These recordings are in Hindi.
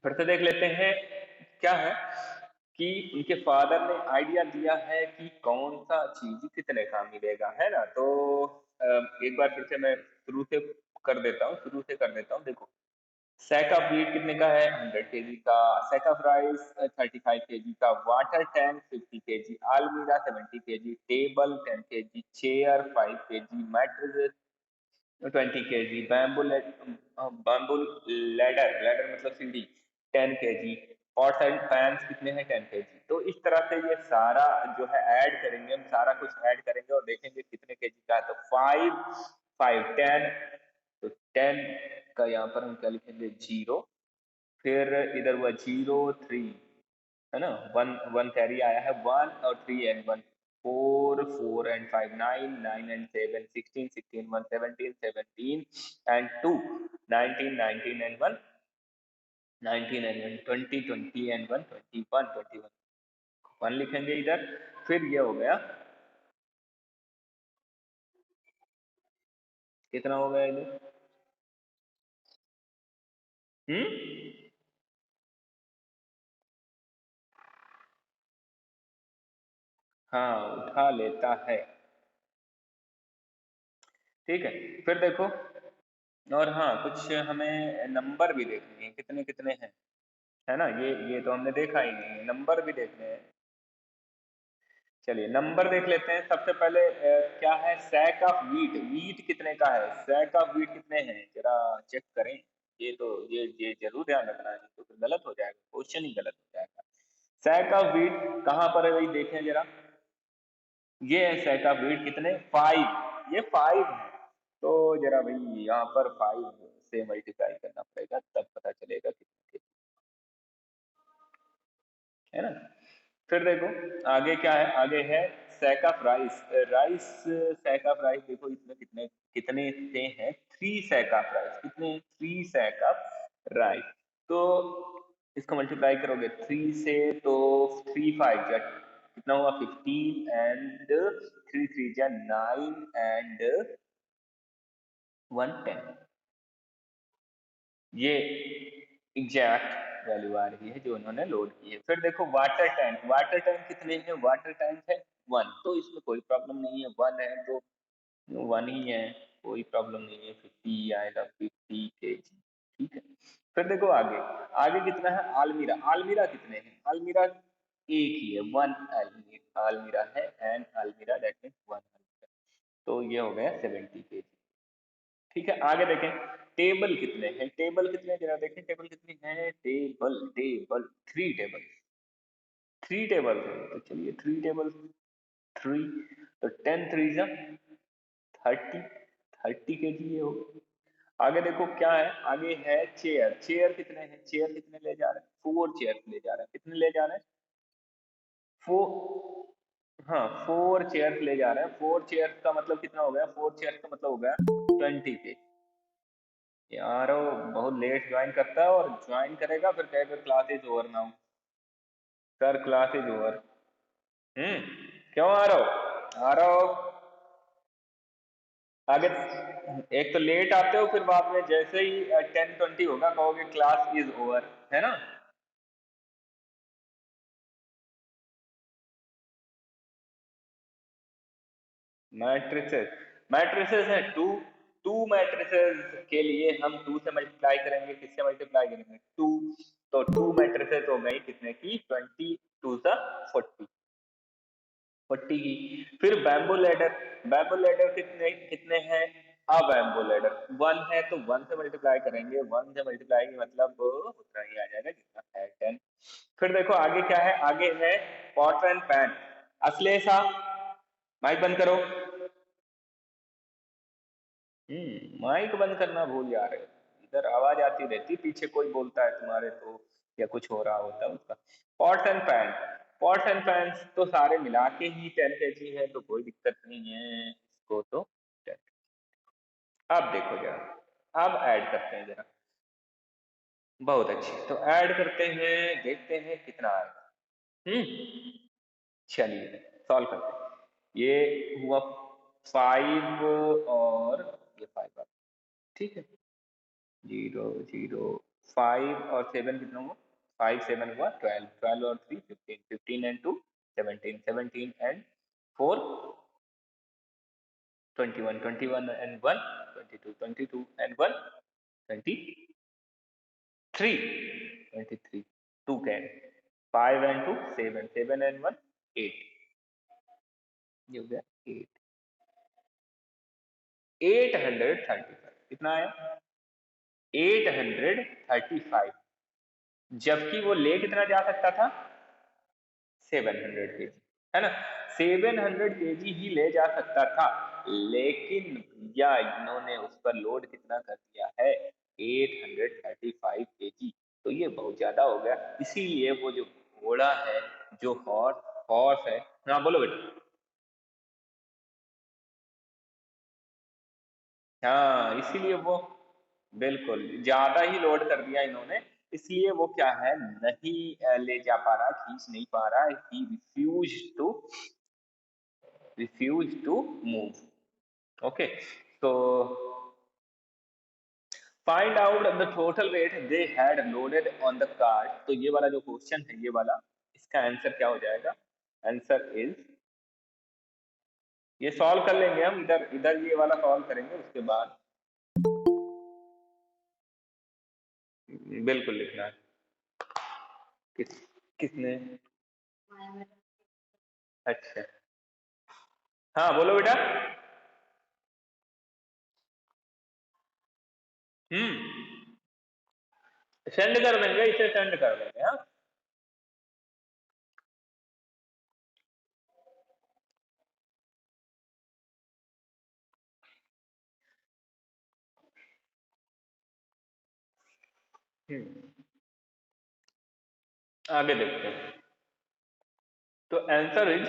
फिर से देख लेते हैं क्या है कि उनके फादर ने आइडिया दिया है कि कौन सा चीज कितने का मिलेगा, है ना। तो एक बार फिर से मैं शुरू से कर देता हूँ, देखो। सैक ऑफ वीट कितने का है? 100 kg का। सैक ऑफ राइस 35 kg का। Water tank 50 kg। अलमीरा 70 kg। Table 10 kg। Chair 5 kg। Mattress 20 kg। Bamboo ladder, मतलब सीढ़ी 10 kg। पॉट्स एंड पैन्स कितने हैं? 10 kg। तो इस तरह से ये सारा जो है ऐड करेंगे, हम सारा कुछ ऐड करेंगे और देखेंगे कितने केजी का है। तो 5 5 10, तो 10 का यहाँ पर हम क्या लिखेंगे? 0। फिर इधर हुआ 0 3, है ना। वन वन कैरी आया है, 1 और 3 and 1, 4 4 and 5 9, 9 and 7 16 16 1 17 17 and 2, 19 19 and 1 19 and 1 20 20 and 1 21 21 1 लिखेंगे इधर। फिर ये हो गया, कितना हो गया इधर? हम्म, हाँ, उठा लेता है। ठीक है, फिर देखो। और हाँ, कुछ हमें नंबर भी देखने हैं, कितने कितने हैं, है ना। ये तो हमने देखा ही नहीं है, नंबर भी देखने हैं। चलिए नंबर देख लेते हैं। सबसे पहले क्या है? Sack of wheat. वीट कितने का है? सैक ऑफ वीट कितने हैं जरा चेक करें। ये जरूर ध्यान रखना है, तो फिर गलत हो जाएगा, क्वेश्चन ही गलत हो जाएगा। सैक ऑफ वीट कहाँ पर है भाई? देखें जरा। ये है सैक ऑफ वीट, कितने? 5। ये 5 है। तो जरा भाई यहाँ पर 5 से मल्टीप्लाई करना पड़ेगा, तब पता चलेगा कितने, है ना। फिर देखो आगे क्या है? आगे है sack of rice. Rice, sack of rice देखो इसमें कितने कितने से हैं? 3 सैक ऑफ राइस। कितने? 3 सैक ऑफ राइस। तो इसको मल्टीप्लाई करोगे 3 से, तो 3 5 जा कितना हुआ? 15 एंड 3 3 जा 9 एंड 1 10। ये एग्जैक्ट वैल्यू आ रही है जो उन्होंने लोड की है। फिर देखो वाटर टैंक। वाटर टैंक कितने हैं? वाटर टैंक है 1, तो इसमें कोई प्रॉब्लम नहीं है। 1 है तो 1 ही है, कोई प्रॉब्लम नहीं है। 50 आएगा, 50 kg। ठीक है। फिर देखो आगे, आगे कितना है? आलमीरा। आलमीरा कितने हैं? आलमीरा एक ही है, 1 आलमीरा। आलमीरा है एंड आलमीरा दैट मीन्स 1 आलमीरा। तो ये हो गया 70 kg। ठीक है, आगे देखें। टेबल कितने हैं? टेबल कितने जरा देखें, टेबल कितनी है? Table table 3 table. 3 टेबल है, तो चलिए 3 टेबल 3, तो 10 3 जा 30, 30 kg ये हो। आगे देखो क्या है? आगे है चेयर। चेयर कितने हैं? चेयर कितने ले जा रहे हैं? 4 चेयर ले जा रहे हैं। कितने ले जा रहे हैं? 4। हाँ, 4 चेयर ले जा रहे हैं। 4 चेयर का मतलब कितना हो गया? 4 चेयर का मतलब हो गया 20 kg। यार वो बहुत लेट ज्वाइन करता है, और ज्वाइन करेगा फिर कहेगा class is over now. Sir class is over. क्यों आ रहा हो? आ रहा हो आगे। एक तो लेट आते हो, फिर बाद में जैसे ही 10:20 होगा कहोगे क्लास इज ओवर, है ना। मैट्रिसेस। मैट्रिसेस है 2। 2 मैट्रिसेस के लिए हम 2 से मल्टीप्लाई करेंगे। किससे मल्टीप्लाई करेंगे? 2। तो 2 मैट्रिसेस हो गई कितने की? 20, 2 सा 40, 40 की। फिर बैम्बू लैडर। बैम्बू लैडर कितने कितने हैं? अब बैम्बू लैडर 1 है, तो 1 से मल्टीप्लाई करेंगे। 1 से मल्टीप्लाई मतलब उतना ही आ जाएगा जितना है 10। फिर देखो आगे क्या है? आगे है pot and pan. Ashlesha, mic बंद करो। माइक बंद करना भूल जा रहे हो। इधर आवाज आती रहती, पीछे कोई बोलता है तुम्हारे तो, या कुछ हो रहा होता है उसका। Pots and pan. Pots and pan तो सारे मिला के ही 10 kg है, तो कोई दिक्कत नहीं है इसको तो 10। अब देखो जरा, अब ऐड करते हैं जरा। बहुत अच्छी, तो ऐड करते हैं, देखते हैं कितना आएगा। चलिए सॉल्व करते हैं। ये हुआ 5 और ये 5 ठीक है। 0 0 5 और 7 कितना हुआ? 5 7 हुआ 12, 12 और 3 15, 15 and 2 17, 17 and 4 21, 21 and 1 22, 22 and 1 23, 23, 2 can 5 and 2 7, 7 and 1 8, ये हो गया 8, 835 कितना आया? 835, जबकि वो ले कितना जा सकता था? 700 केजी, है ना? 700 केजी ही ले जा सकता था, लेकिन भैया इन्होंने उस पर लोड कितना कर दिया है? 835 केजी। तो ये बहुत ज्यादा हो गया, इसीलिए वो जो घोड़ा है, जो हॉर्स हॉर्स है, हाँ बोलो बेटा। हाँ, इसीलिए वो बिल्कुल ज्यादा ही लोड कर दिया इन्होंने, इसलिए वो क्या है, नहीं ले जा पा रहा, खींच नहीं पा रहा, he refuse to move. Okay, तो find out the total weight they had loaded on the cart. तो ये वाला जो क्वेश्चन है, ये वाला, इसका आंसर क्या हो जाएगा? आंसर इज, ये सॉल्व कर लेंगे हम, इधर इधर ये वाला सॉल्व करेंगे, उसके बाद बिल्कुल लिखना है। किस किसने? अच्छा, हाँ बोलो बेटा। सेंड कर देंगे, इसे सेंड कर देंगे, हाँ। आगे देखते हैं। तो आंसर इज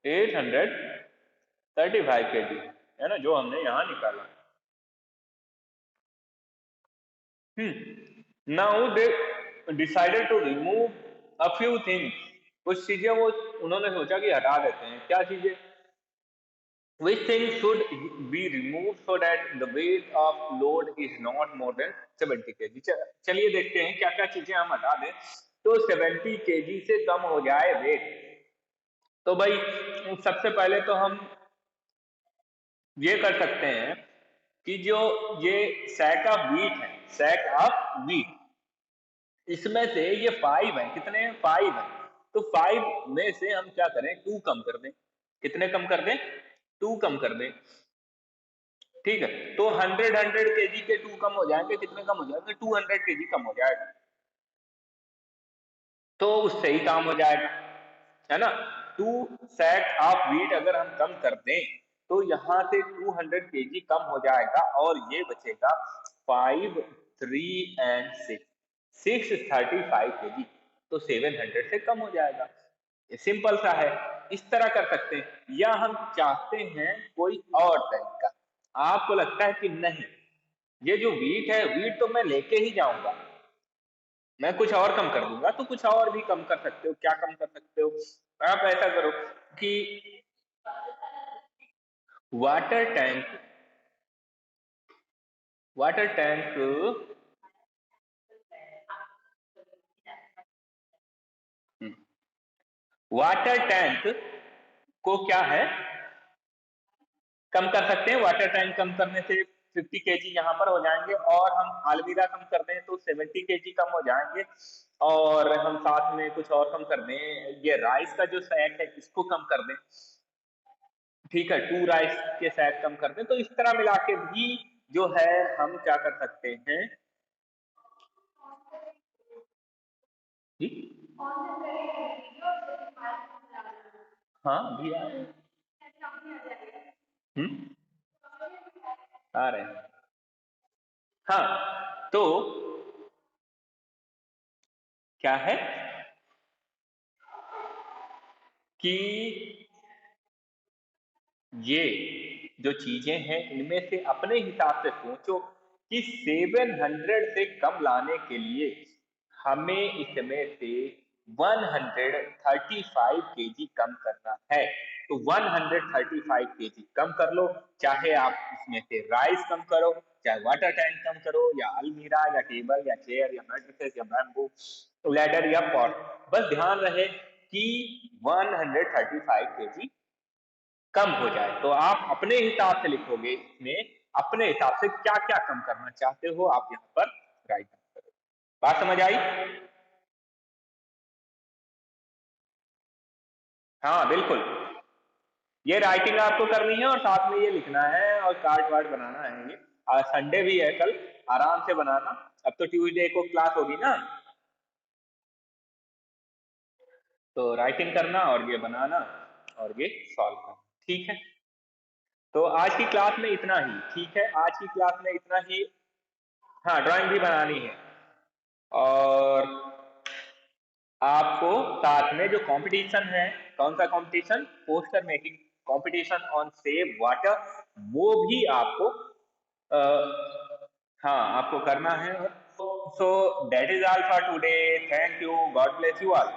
835 केजी, है ना, जो हमने यहाँ निकाला। Now they decided to remove a few things. कुछ चीजें वो उन्होंने सोचा कि हटा देते हैं। क्या चीजें? Which things should be removed so that the weight of load is not more than 70 kg? चलिए देखते हैं क्या क्या चीजें हम हटा दें तो 70 केजी से कम हो जाए वेट। तो भाई सबसे पहले तो हम ये कर सकते हैं कि जो ये सैक ऑफ व्हीट है, सैक ऑफ व्हीट, इसमें से ये 5 है, कितने हैं? 5 है। तो 5 में से हम क्या करें, 2 कम कर दें। कितने कम कर दें? 2 कम कर दें। ठीक है, तो 100 केजी के 2 कम हो जाएंगे, कितने कम हो जाएंगे? 200 केजी कम हो जाएगा, तो उससे ही काम हो जाएगा, है ना। 2 सैक ऑफ व्हीट अगर हम कम कर दें तो यहाँ से 200 केजी कम हो जाएगा, और ये बचेगा 5 3 एंड 635 केजी। तो 700 से कम हो जाएगा। सिंपल सा है, इस तरह कर सकते हैं। या हम चाहते हैं कोई और तरीका, आपको लगता है कि नहीं ये जो वीट है, वीट तो मैं लेके ही जाऊंगा, मैं कुछ और कम कर दूंगा, तो कुछ और भी कम कर सकते हो। क्या कम कर सकते हो? आप ऐसा करो कि water tank, water tank, water tank को क्या है, कम कर सकते हैं। वाटर टैंक कम करने से 50 केजी यहाँ पर हो जाएंगे, और हम अलमीरा कम कर दें तो 70 केजी कम हो जाएंगे, और हम साथ में कुछ और कम कर दें, ये राइस का जो सैक है इसको कम कर दें। ठीक है, 2 राइस के सैक कम कर दें। तो इस तरह मिला के भी जो है हम क्या कर सकते हैं जी। हाँ भी आ रहे हैं। हम्म, आ रहे हैं। हाँ, तो क्या है कि ये जो चीजें हैं इनमें से अपने हिसाब से सोचो कि 700 से कम लाने के लिए हमें इसमें से 135 केजी कम करना है। तो 135 केजी कम कर लो, चाहे आप इसमें से राइस कम करो, चाहे वाटर टैंक कम करो या अलमीरा या टेबल या चेयर या मैट्रेसेस या बैम्बू लैडर या पॉट, बस ध्यान रहे कि 135 केजी कम हो जाए। तो आप अपने हिसाब से लिखोगे इसमें, अपने हिसाब से क्या क्या कम करना चाहते हो आप यहाँ पर राइट करो। बात समझ आई? हाँ बिल्कुल, ये राइटिंग आपको करनी है और साथ में ये लिखना है और कार्ड वार्ड बनाना है। ये संडे भी है कल, आराम से बनाना। अब तो ट्यूसडे को क्लास होगी ना, तो राइटिंग करना और ये बनाना और ये सॉल्व करना, ठीक है? तो आज की क्लास में इतना ही, ठीक है? आज की क्लास में इतना ही। हाँ, ड्राइंग भी बनानी है। और आपको साथ में जो कंपटीशन है, कौन सा competition? Poster making competition on save water, वो भी आपको हाँ आपको करना है। So that is all for today, thank you, God bless you all.